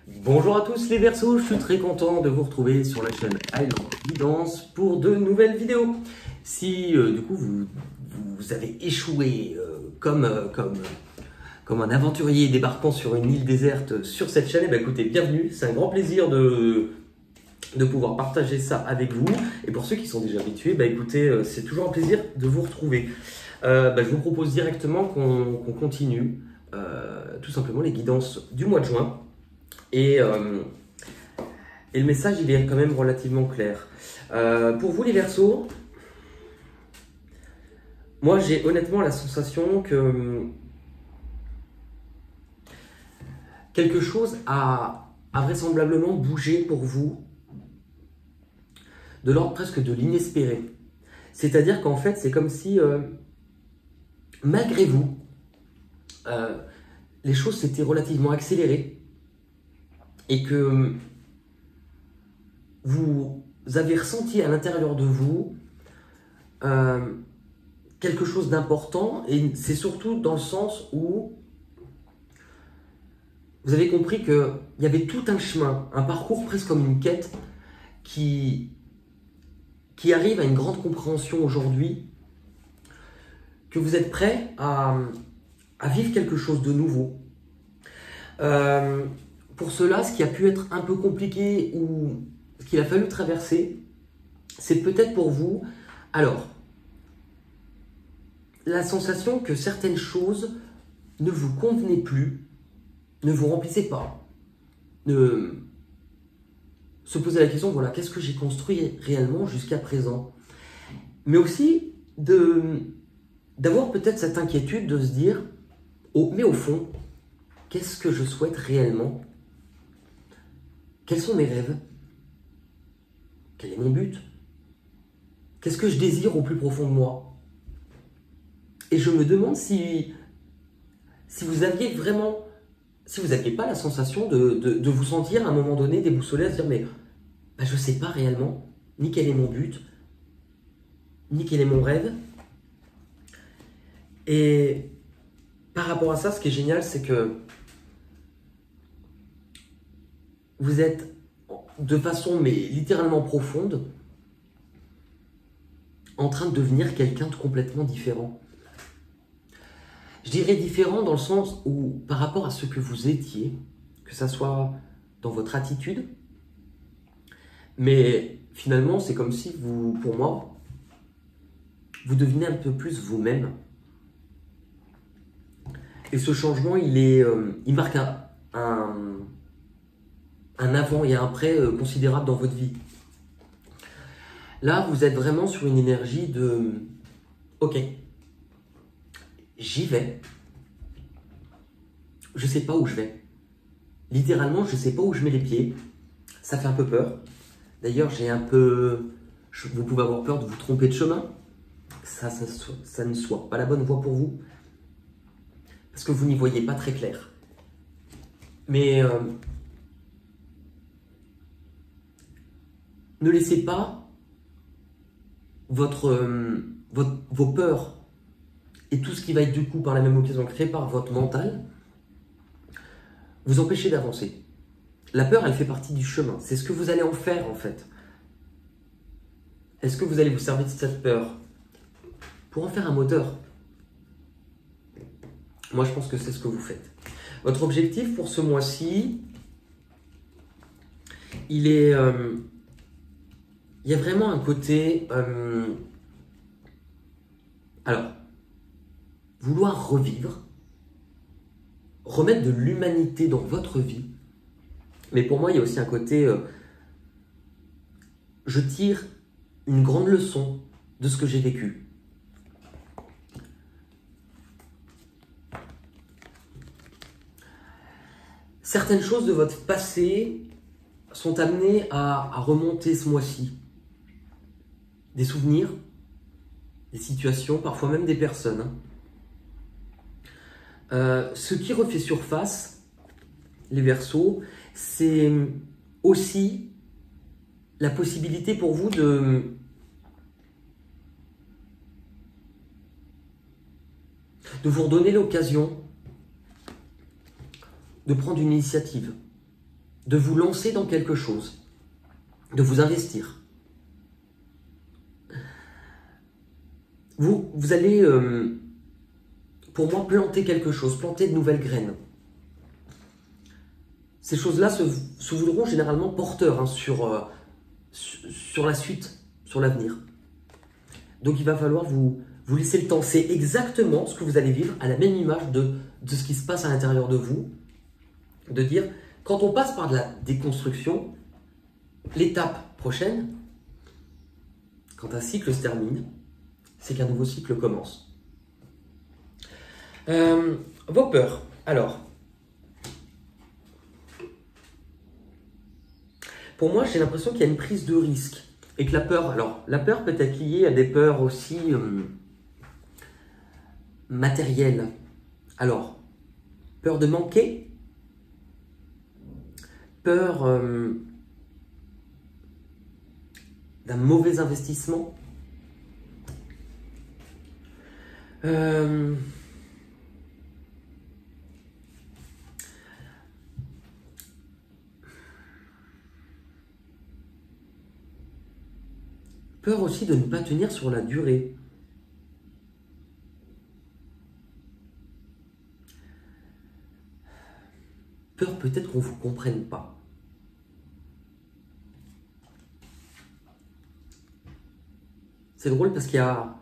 Bonjour à tous les Verseaux, je suis très content de vous retrouver sur la chaîne Highland Guidance pour de nouvelles vidéos. Si du coup vous avez échoué comme un aventurier débarquant sur une île déserte sur cette chaîne, écoutez, bienvenue, c'est un grand plaisir de pouvoir partager ça avec vous. Et pour ceux qui sont déjà habitués, écoutez, c'est toujours un plaisir de vous retrouver. Je vous propose directement qu'on continue tout simplement les guidances du mois de juin. Et le message, il est quand même relativement clair. Pour vous les Verseaux, moi j'ai honnêtement la sensation que quelque chose a vraisemblablement bougé pour vous de l'ordre presque de l'inespéré. C'est-à-dire qu'en fait, c'est comme si, malgré vous, les choses s'étaient relativement accélérées et que vous avez ressenti à l'intérieur de vous quelque chose d'important, et c'est surtout dans le sens où vous avez compris qu'il y avait tout un chemin, un parcours presque comme une quête qui arrive à une grande compréhension aujourd'hui, que vous êtes prêt à vivre quelque chose de nouveau. Pour cela, ce qui a pu être un peu compliqué ou ce qu'il a fallu traverser, c'est peut-être pour vous, alors, la sensation que certaines choses ne vous convenaient plus, ne vous remplissaient pas, se poser la question, voilà, qu'est-ce que j'ai construit réellement jusqu'à présent? Mais aussi d'avoir peut-être cette inquiétude de se dire, mais au fond, qu'est-ce que je souhaite réellement? Quels sont mes rêves? Quel est mon but? Qu'est-ce que je désire au plus profond de moi? Et je me demande si vous aviez vraiment, si vous n'aviez pas la sensation de vous sentir à un moment donné déboussolé, à se dire, mais je ne sais pas réellement ni quel est mon but, ni quel est mon rêve. Et par rapport à ça, ce qui est génial, c'est que vous êtes de façon, mais littéralement profonde, en train de devenir quelqu'un de complètement différent. Je dirais différent dans le sens où, par rapport à ce que vous étiez, que ça soit dans votre attitude, mais finalement, c'est comme si vous, pour moi, vous devenez un peu plus vous-même. Et ce changement, il marque un avant et un après considérable dans votre vie. Là, vous êtes vraiment sur une énergie de « Ok, j'y vais. Je ne sais pas où je vais. Littéralement, je ne sais pas où je mets les pieds. Ça fait un peu peur. D'ailleurs, vous pouvez avoir peur de vous tromper de chemin. Ça ne soit pas la bonne voie pour vous. Parce que vous n'y voyez pas très clair. Mais ne laissez pas vos peurs et tout ce qui va être du coup par la même occasion créé par votre mental vous empêcher d'avancer. La peur, elle fait partie du chemin. C'est ce que vous allez en faire en fait. Est-ce que vous allez vous servir de cette peur pour en faire un moteur? Moi, je pense que c'est ce que vous faites. Votre objectif pour ce mois-ci, il y a vraiment un côté... alors, vouloir revivre, remettre de l'humanité dans votre vie. Mais pour moi, il y a aussi un côté... je tire une grande leçon de ce que j'ai vécu. Certaines choses de votre passé sont amenées à remonter ce mois-ci. Des souvenirs, des situations, parfois même des personnes. Ce qui refait surface, les Verseaux, c'est aussi la possibilité pour vous de vous redonner l'occasion de prendre une initiative, de vous lancer dans quelque chose, de vous investir. Vous allez, pour moi, planter quelque chose, planter de nouvelles graines. Ces choses-là se voudront généralement porteurs, hein, sur la suite, sur l'avenir. Donc il va falloir vous laisser le temps. C'est exactement ce que vous allez vivre à la même image de ce qui se passe à l'intérieur de vous. De dire, quand on passe par de la déconstruction, l'étape prochaine, quand un cycle se termine, c'est qu'un nouveau cycle commence. Vos peurs. Alors, pour moi, j'ai l'impression qu'il y a une prise de risque. Et que la peur, alors, la peur peut être liée à des peurs aussi matérielles. Alors, peur de manquer, peur d'un mauvais investissement, peur aussi de ne pas tenir sur la durée. Peur peut-être qu'on ne vous comprenne pas. C'est drôle parce qu'il y a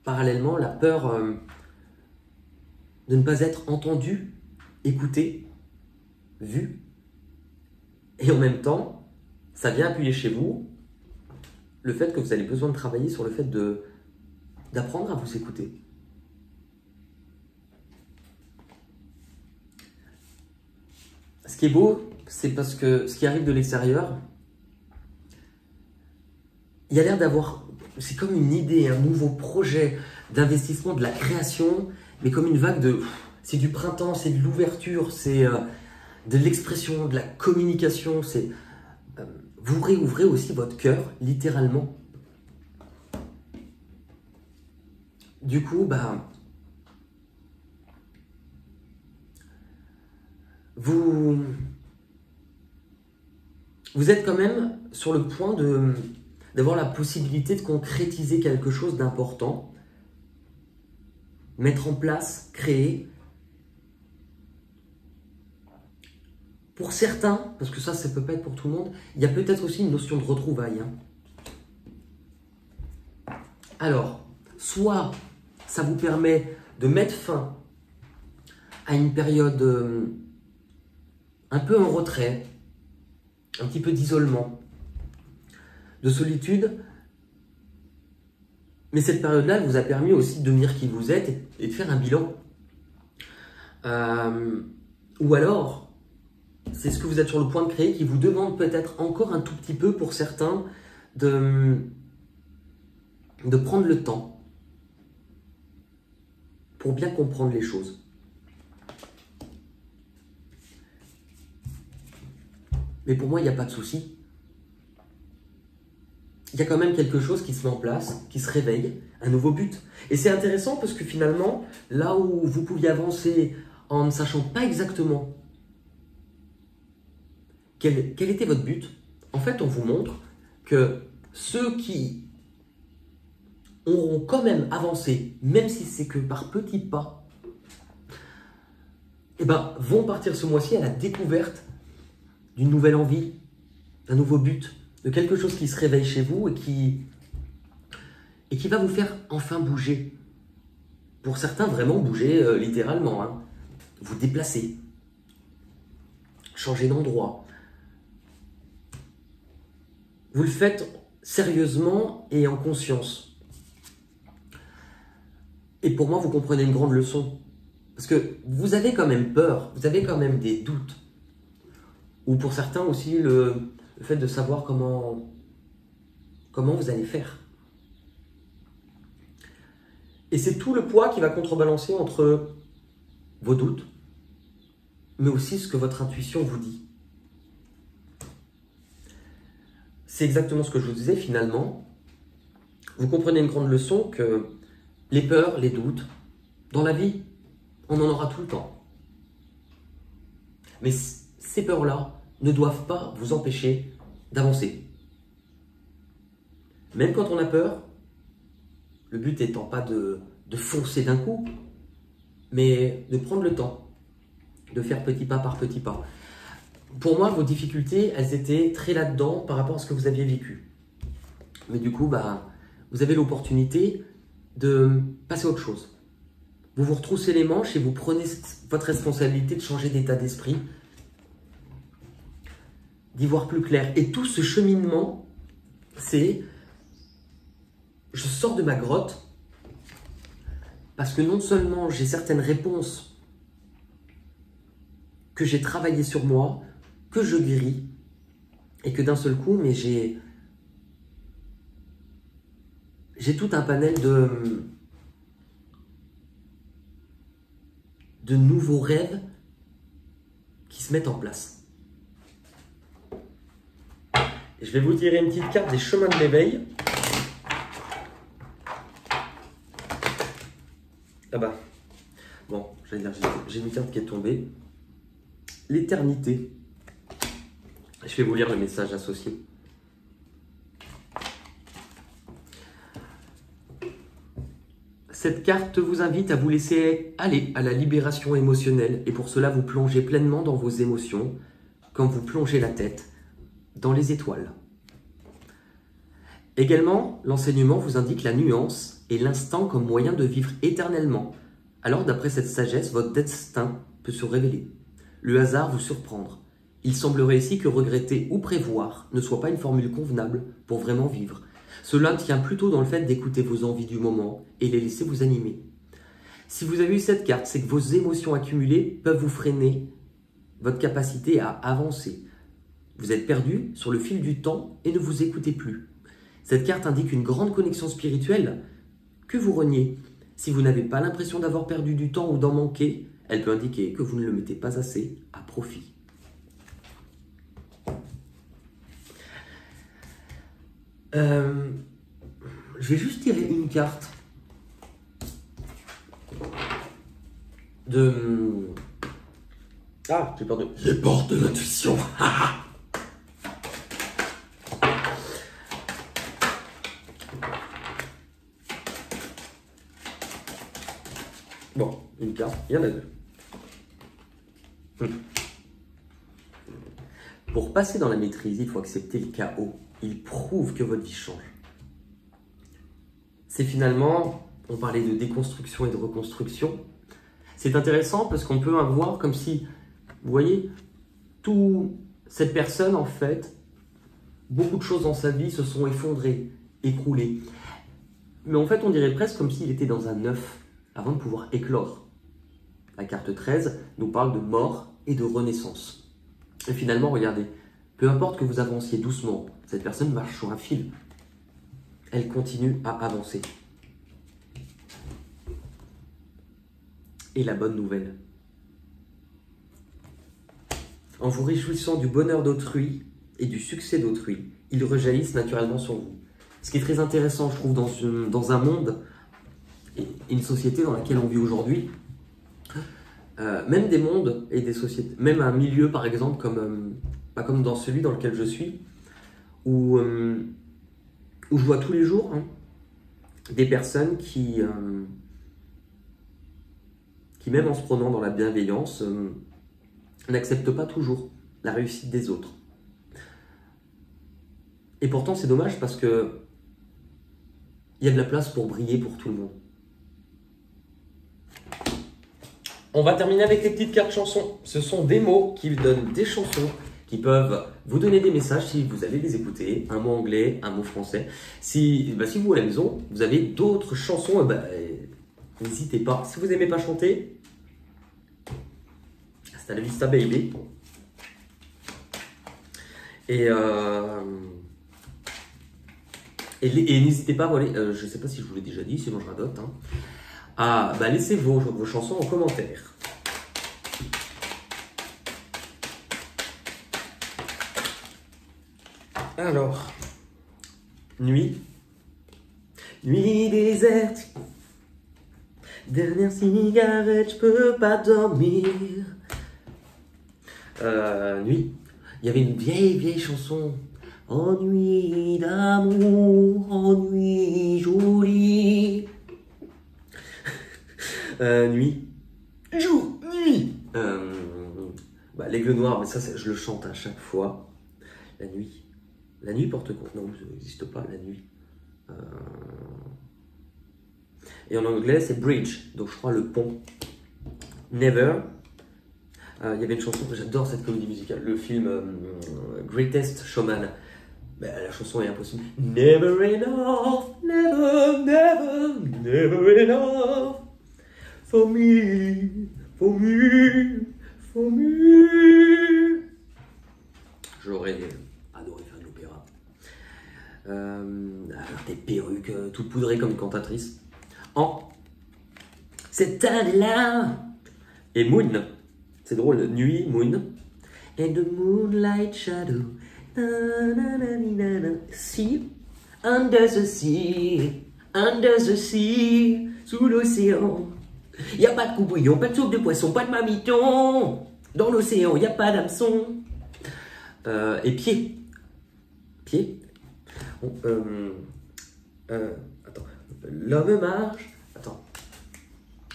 parallèlement la peur de ne pas être entendu, écouté, vu. Et en même temps, ça vient appuyer chez vous le fait que vous avez besoin de travailler sur le fait d'apprendre à vous écouter. Ce qui est beau, c'est parce que ce qui arrive de l'extérieur, il y a l'air d'avoir, c'est comme une idée, un nouveau projet d'investissement, de la création, mais comme une vague c'est du printemps, c'est de l'ouverture, c'est de l'expression, de la communication, c'est... Vous réouvrez aussi votre cœur, littéralement. Du coup, vous êtes quand même sur le point d'avoir la possibilité de concrétiser quelque chose d'important, mettre en place, créer. Pour certains, parce que ça ne peut pas être pour tout le monde, il y a peut-être aussi une notion de retrouvailles. Hein. Alors, soit ça vous permet de mettre fin à une période un peu en retrait, un petit peu d'isolement, de solitude, mais cette période-là, elle vous a permis aussi de devenir qui vous êtes et de faire un bilan. Ou alors, c'est ce que vous êtes sur le point de créer qui vous demande peut-être encore un tout petit peu pour certains de prendre le temps pour bien comprendre les choses. Mais pour moi, il n'y a pas de souci. Il y a quand même quelque chose qui se met en place, qui se réveille, un nouveau but. Et c'est intéressant parce que finalement, là où vous pouviez avancer en ne sachant pas exactement quel était votre but, en fait, on vous montre que ceux qui auront quand même avancé, même si c'est que par petits pas, vont partir ce mois-ci à la découverte d'une nouvelle envie, d'un nouveau but, de quelque chose qui se réveille chez vous et qui va vous faire enfin bouger. Pour certains, vraiment bouger littéralement. Hein. Vous déplacer, changer d'endroit. Vous le faites sérieusement et en conscience. Et pour moi, vous comprenez une grande leçon. Parce que vous avez quand même peur, vous avez quand même des doutes. Ou pour certains aussi, le fait de savoir comment vous allez faire. Et c'est tout le poids qui va contrebalancer entre vos doutes, mais aussi ce que votre intuition vous dit. C'est exactement ce que je vous disais finalement. Vous comprenez une grande leçon que les peurs, les doutes, dans la vie, on en aura tout le temps. Mais ces peurs-là, ne doivent pas vous empêcher d'avancer. Même quand on a peur, le but étant pas de foncer d'un coup, mais de prendre le temps, de faire petit pas par petit pas. Pour moi, vos difficultés, elles étaient très là-dedans par rapport à ce que vous aviez vécu. Mais du coup, vous avez l'opportunité de passer à autre chose. Vous vous retroussez les manches et vous prenez votre responsabilité de changer d'état d'esprit, d'y voir plus clair. Et tout ce cheminement, c'est je sors de ma grotte parce que non seulement j'ai certaines réponses que j'ai travaillé sur moi, que je guéris, et que d'un seul coup, mais j'ai tout un panel de nouveaux rêves qui se mettent en place. Et je vais vous tirer une petite carte des chemins de l'éveil. Ah bah, bon, j'allais dire, j'ai une carte qui est tombée. L'éternité. Je vais vous lire le message associé. Cette carte vous invite à vous laisser aller à la libération émotionnelle et pour cela vous plongez pleinement dans vos émotions comme vous plongez la tête dans les étoiles. Également, l'enseignement vous indique la nuance et l'instant comme moyen de vivre éternellement. Alors d'après cette sagesse, votre destin peut se révéler. Le hasard vous surprendre. Il semblerait ici que regretter ou prévoir ne soit pas une formule convenable pour vraiment vivre. Cela tient plutôt dans le fait d'écouter vos envies du moment et les laisser vous animer. Si vous avez eu cette carte, c'est que vos émotions accumulées peuvent vous freiner votre capacité à avancer. Vous êtes perdu sur le fil du temps et ne vous écoutez plus. Cette carte indique une grande connexion spirituelle que vous reniez. Si vous n'avez pas l'impression d'avoir perdu du temps ou d'en manquer, elle peut indiquer que vous ne le mettez pas assez à profit. Je vais juste tirer une carte de... Ah, j'ai peur de... J'ai peur de l'intuition. Bon, une carte, il y en a deux. Pour passer dans la maîtrise, il faut accepter le chaos. Il prouve que votre vie change. C'est finalement, on parlait de déconstruction et de reconstruction. C'est intéressant parce qu'on peut avoir comme si, vous voyez, cette personne en fait, beaucoup de choses dans sa vie se sont effondrées, écroulées. Mais en fait, on dirait presque comme s'il était dans un œuf avant de pouvoir éclore. La carte 13 nous parle de mort et de renaissance. Et finalement, regardez, peu importe que vous avanciez doucement, cette personne marche sur un fil. Elle continue à avancer. Et la bonne nouvelle. En vous réjouissant du bonheur d'autrui et du succès d'autrui, ils rejaillissent naturellement sur vous. Ce qui est très intéressant, je trouve, dans un monde et une société dans laquelle on vit aujourd'hui, même des mondes et des sociétés, même un milieu par exemple pas comme dans celui dans lequel je suis, où je vois tous les jours des personnes qui même en se prenant dans la bienveillance, n'acceptent pas toujours la réussite des autres. Et pourtant c'est dommage parce que il y a de la place pour briller pour tout le monde. On va terminer avec les petites cartes chansons. Ce sont des mots qui donnent des chansons qui peuvent vous donner des messages si vous allez les écouter. Un mot anglais, un mot français. Si vous, à la maison, vous avez d'autres chansons, n'hésitez pas. Si vous n'aimez pas chanter, hasta la vista baby. Et n'hésitez pas, je ne sais pas si je vous l'ai déjà dit, sinon je radote, à laisser vos chansons en commentaire. Alors, nuit. Nuit déserte. Dernière cigarette, je peux pas dormir. Nuit. Il y avait une vieille chanson. Ennui d'amour, ennui joli. Nuit. Nuit. L'aigle noir, mais ça, je le chante à chaque fois. La nuit. La nuit porte quoi? Non, ça n'existe pas, la nuit. Et en anglais, c'est bridge, donc je crois le pont. Never. Il y avait une chanson que j'adore, cette comédie musicale, le film Greatest Showman. La chanson est impossible. Never enough, never, never, never enough. For me, for me, for me. J'aurais adoré faire de l'opéra. Avoir des perruques toutes poudrées comme une cantatrice. En cette année-là. Et Moon, c'est drôle, nuit, Moon. And the moonlight shadow. Na, na, na, na, na. Sea, under the sea, sous l'océan. Y a pas de courbouillon, pas de soupe de poisson, pas de marmiton. Dans l'océan, y a pas d'hameçon. Et pied. Pied. Attends. L'homme marche. Attends.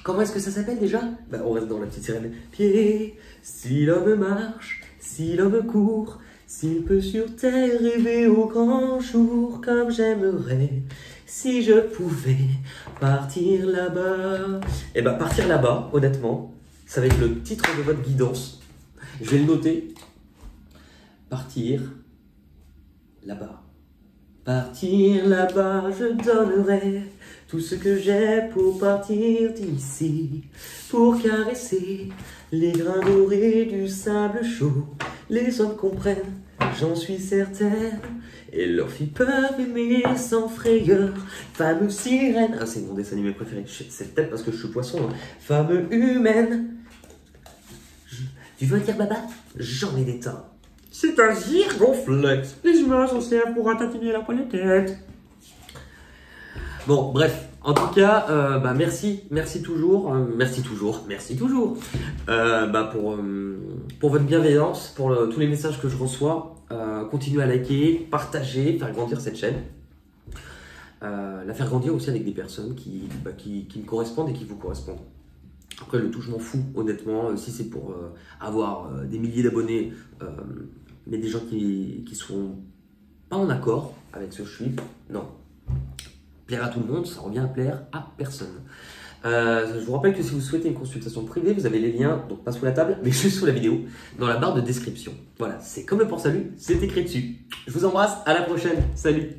Comment est-ce que ça s'appelle déjà? On reste dans la petite sirène. Pied. Si l'homme marche, si l'homme court, s'il peut sur terre rêver au grand jour, comme j'aimerais, si je pouvais partir là-bas. Et partir là-bas, honnêtement, ça va être le titre de votre guidance. Je vais le noter. Partir là-bas. Partir là-bas, je donnerais tout ce que j'ai pour partir d'ici, pour caresser les grains dorés du sable chaud. Les hommes comprennent, j'en suis certaine, et leurs filles peuvent aimer sans frayeur. Femme sirène, c'est mon dessin animé préféré, c'est peut-être parce que je suis poisson, hein. Femme humaine, tu veux dire baba? J'en ai des tas. C'est un zirgonflex. Les humains s'en servent pour ratatiner la poêle de tête. Bon, bref. En tout cas, merci toujours pour votre bienveillance, pour tous les messages que je reçois. Continuez à liker, partager, faire grandir cette chaîne. La faire grandir aussi avec des personnes qui me correspondent et qui vous correspondent. Après, le tout, je m'en fous, honnêtement. Si c'est pour avoir des milliers d'abonnés, mais des gens qui sont pas en accord avec ce que je suis, non. Plaire à tout le monde, ça revient à plaire à personne. Je vous rappelle que si vous souhaitez une consultation privée, vous avez les liens, donc pas sous la table, mais juste sous la vidéo, dans la barre de description. Voilà, c'est comme le port salut, c'est écrit dessus. Je vous embrasse, à la prochaine, salut!